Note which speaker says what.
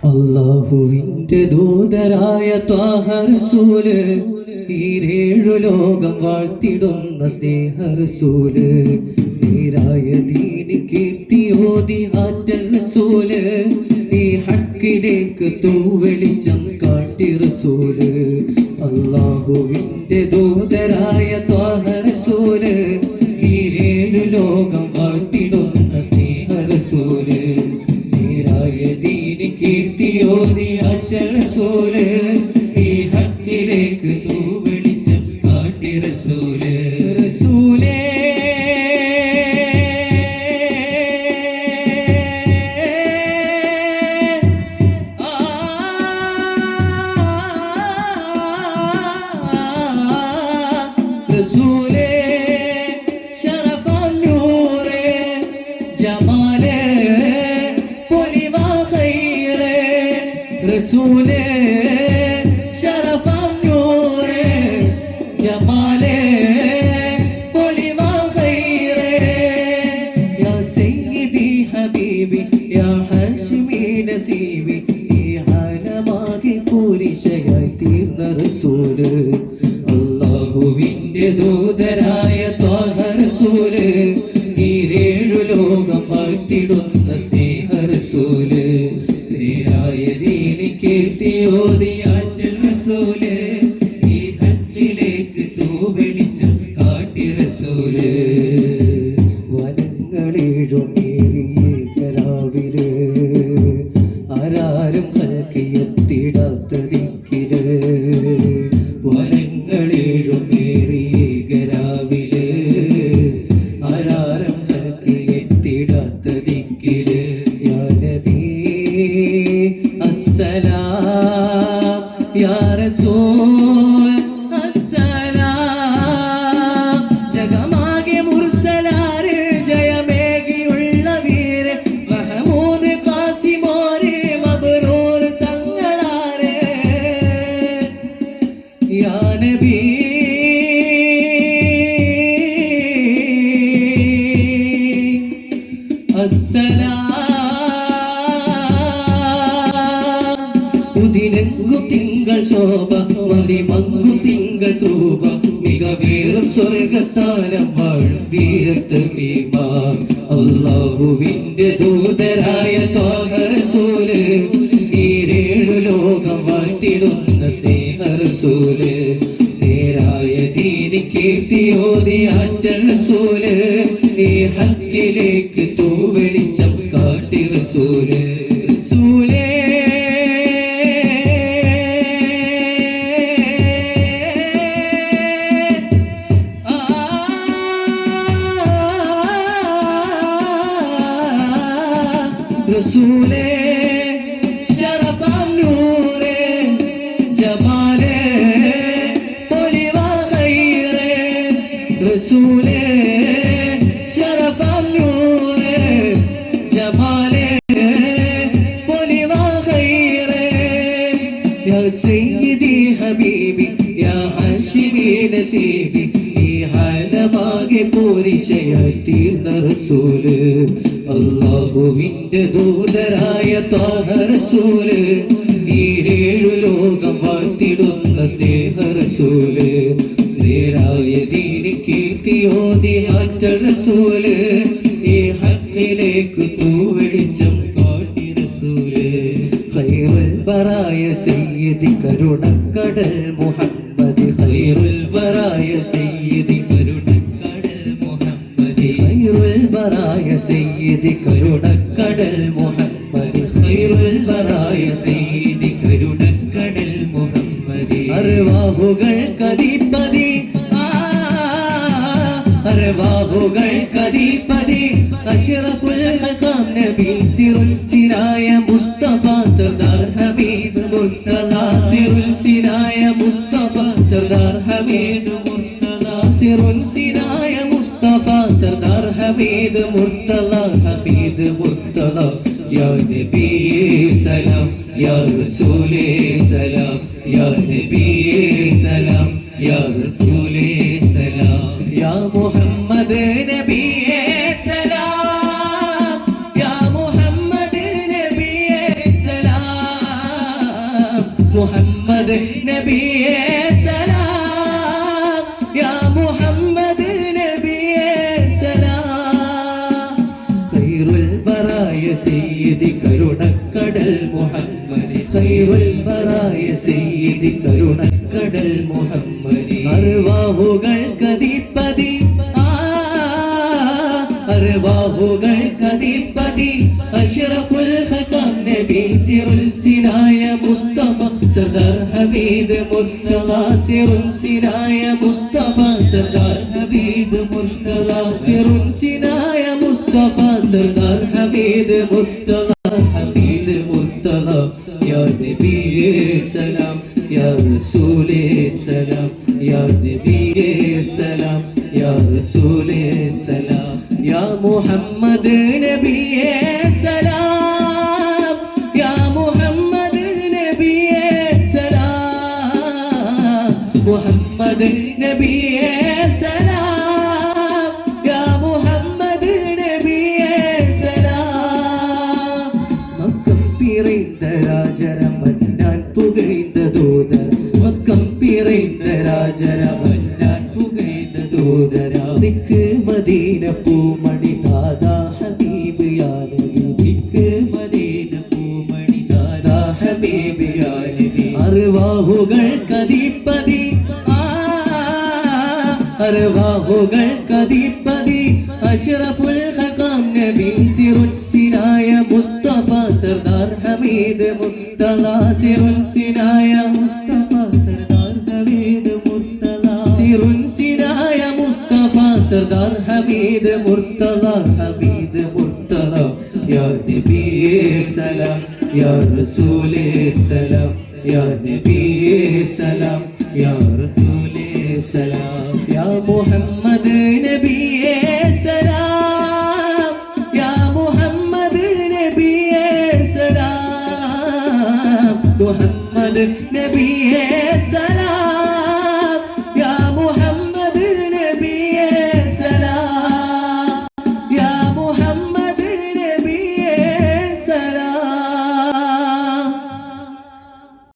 Speaker 1: അല്ലാഹുവിന്റെ ദൂതരായ ത്വാഹ റസൂല്, ഈരേഴു ലോകം വാഴ്ത്തിടുന്ന സ്നേഹ റസൂല്, നേരായ ദീനി കീർത്തിയോതി ആറ്റൽ റസൂല്, ഈ ഹക്കിലേക്ക് തൂവെളിച്ചം കാട്ടി റസൂല്. അല്ലാഹുവിന്റെ ദൂതരായ ത്വാഹ റസൂല്, ഈരേഴു ലോകം വാഴ്ത്തിടുന്ന സ്നേഹ റസൂല്, നേരായ ദീനി കീർത്തിയോതി ആറ്റൽ റസൂല്, ഈ ഹക്കിലേക്ക് തൂവെളിച്ചം കാട്ടി റസൂല്. റസൂലേ റസൂലേ ശറഫാൻ നൂറേ ജമാലേ പൊലിവാ ഖൈറേ, റസൂലേ ശറഫാൻ നൂറേ ജമാലേ പൊലിവാ ഖൈറേ, യാ സയ്യിദി ഹബീബി യാ ഹാഷിമി നസീബി, ഈ ആലമാകെ പൂരിശയായി തീർന്ന റസൂല്. അല്ലാഹുവിന്റെ ദൂതരായ ത്വാഹ റസൂല്, ഈരേഴു ലോകം വാഴ്ത്തിടുന്ന സ്നേഹ റസൂല്, നേരായ ദീനി കീർത്തിയോതി ആറ്റൽ റസൂല്, ഈ ഹക്കിലേക്ക് തൂവെളിച്ചം കാട്ടി റസൂല്. വനങ്ങളേഴുമേറിയ കരാവില്, ആരാരും കൽക്കിയെത്തിടാത്ത ദിക്കില്, വനങ്ങളേഴുമേറിയ കരാവില്, ആരാരും കൽക്കിയെത്തിടാത്ത ദിക്കില്, യാ നബി അസ്സലാം യാ റസൂൽ അസ്സലാം, ജഗമാകെ മുർസലാര് ജയമേകിയുള്ള വീര്, മഹമൂദ് ഖാസിമോര് മബ്റൂർ തങ്ങളാര്, യാ നബി അസ്സലാം. ഉദിലങ്കു തിങ്കൾ ശോഭ മതിമങ്കു തിങ്കൾ തൂപ, മികവേറും സ്വർഗസ്ഥാനം വാഴും വീരത്തമീമ. അല്ലാഹുവിന്റെ ദൂതരായ ത്വാഹ റസൂല്, ഈരേഴു ലോകം വാഴ്ത്തിടുന്ന സ്നേഹ റസൂല്, നേരായ ദീനി കീർത്തിയോതി ആറ്റൽ റസൂല്, ഈ ഹക്കിലേക്ക് തൂവെളിച്ചം കാട്ടി റസൂല്. റസൂലേ റസൂലേ ശറഫാൻ നൂറേ ജമാലേ പൊലിവാ ഖൈറേ, റസൂലേ ശറഫാൻ നൂറേ ജമാലേ പൊലിവാ ഖൈറേ, യാ സയ്യിദി ഹബീബി യാ ഹാഷിമി നസീബി, ഈ ആലമാകെ പൂരിശയായി തീർന്ന റസൂല്. അല്ലാഹുവിന്റെ ദൂതരായ ത്വാഹ റസൂല്, ഈരേഴു ലോകം വാഴ്ത്തിടുന്ന സ്നേഹ റസൂല്, നേരായ ദീനി കീർത്തിയോതി ആറ്റൽ റസൂല്, ഈ ഹക്കിലേക്ക് തൂവെളിച്ചം കാട്ടി റസൂല്. ഖൈറുൽ ബറായ സയ്യിദി കരുണക്കടൽ മുഹമ്മദ്, ഖൈറുൽ ബറായ സയ്യിദി കരുണക്കടൽ മുഹമ്മദ്, ഖൈറുൽ ബറായ സയ്യിദി കരുണക്കടൽ മുഹമ്മദ്, ഖൈറുൽ ബറായ സയ്യിദി കരുണക്കടൽ മുഹമ്മദ്. അർവാഹുകൾ കദിപതി അർവാഹുകൾ കദിപതി, അഷ്റഫുൽ ഖൽഖാം നബി സിറുൽ സിനായ മുസ്തഫ സർദാർ ഹബീബ് മുർത്തള, സിറുൽ സിനായ മുസ്തഫ സർദാർ ഹബീബ് മുർത്തള, സിറുൽ സിനായ മുസ്തഫ സർദാർ ഹബീബ് മുർത്തള, ഹബീബ് മുർത്തള. യാ നബി സലാം യാ റസൂലേ സലാം, യാ നബി സലാം या रसूले सलाम या मोहम्मद नबिये सलाम या मोहम्मद नबिये सलाम मोहम्मद नबिये सलाम या मोहम्मद नबिये सलाम खैरुल बराय सയ്യിദി കരുണക്കടൽ മുഹമ്മദി ഖൈറുൽ ബറായ സയ്യിദി കരുണക്കടൽ മുഹമ്മദി അർവാഹുകൾക്കധിപതി അർവാഹുകൾക്കധിപതി അഷ്റഫുൽ ഖൽഖാം നബി സിറുൽ സിനായ മുസ്തഫ സർദാർ ഹബീബ് മുർത്തള സിറുൽ സിനായ മുസ്തഫ സർദാർ ഹബീബ് മുർത്തള സിറുൽ സിനായ മുസ്തഫ സർദാർ ഹബീബ് മുർത്തള حميد مرتضى يا نبي سلام يا رسول سلام يا نبي سلام يا رسول سلام يا محمد نبي سلام يا محمد نبي سلام محمد نبي سلام يا محمد نبي سلام مكم بيرين دراجر مدينان بغين دودر مكم بيرين دراجر مدينان بغين دودر دك مدينة പൂമണി ദാദാ ഹബീബ് യാ നബി ദിക്ക് മദീന പൂമണി ദാദാ ഹബീബ് യാ നബി അർവാഹുകൾക്കധിപതി അർവാഹുകൾക്കധിപതി അഷ്റഫുൽ ഖൽഖാം നബി സിറുൽ സിനായ മുസ്തഫ സർദാർ ഹമീദ് മുർത്തള സിറുൽ സിനായ മുസ്തഫ സർദാർ ഹമീദ് മുർത്തള സിറുൽ സിനായ മുസ്തഫ സർദാർ ഹമീദ് മുർത്തള ഹമീദ് മുർത്തള യാ നബി സലാം യാ റസൂലേ സലാം യാ നബി സലാം യാ റസൂലേ സലാം യാ മുഹമ്മദ് നബിയേ സലാം യാ മുഹമ്മദ് നബിയേ സലാം മുഹമ്മദ്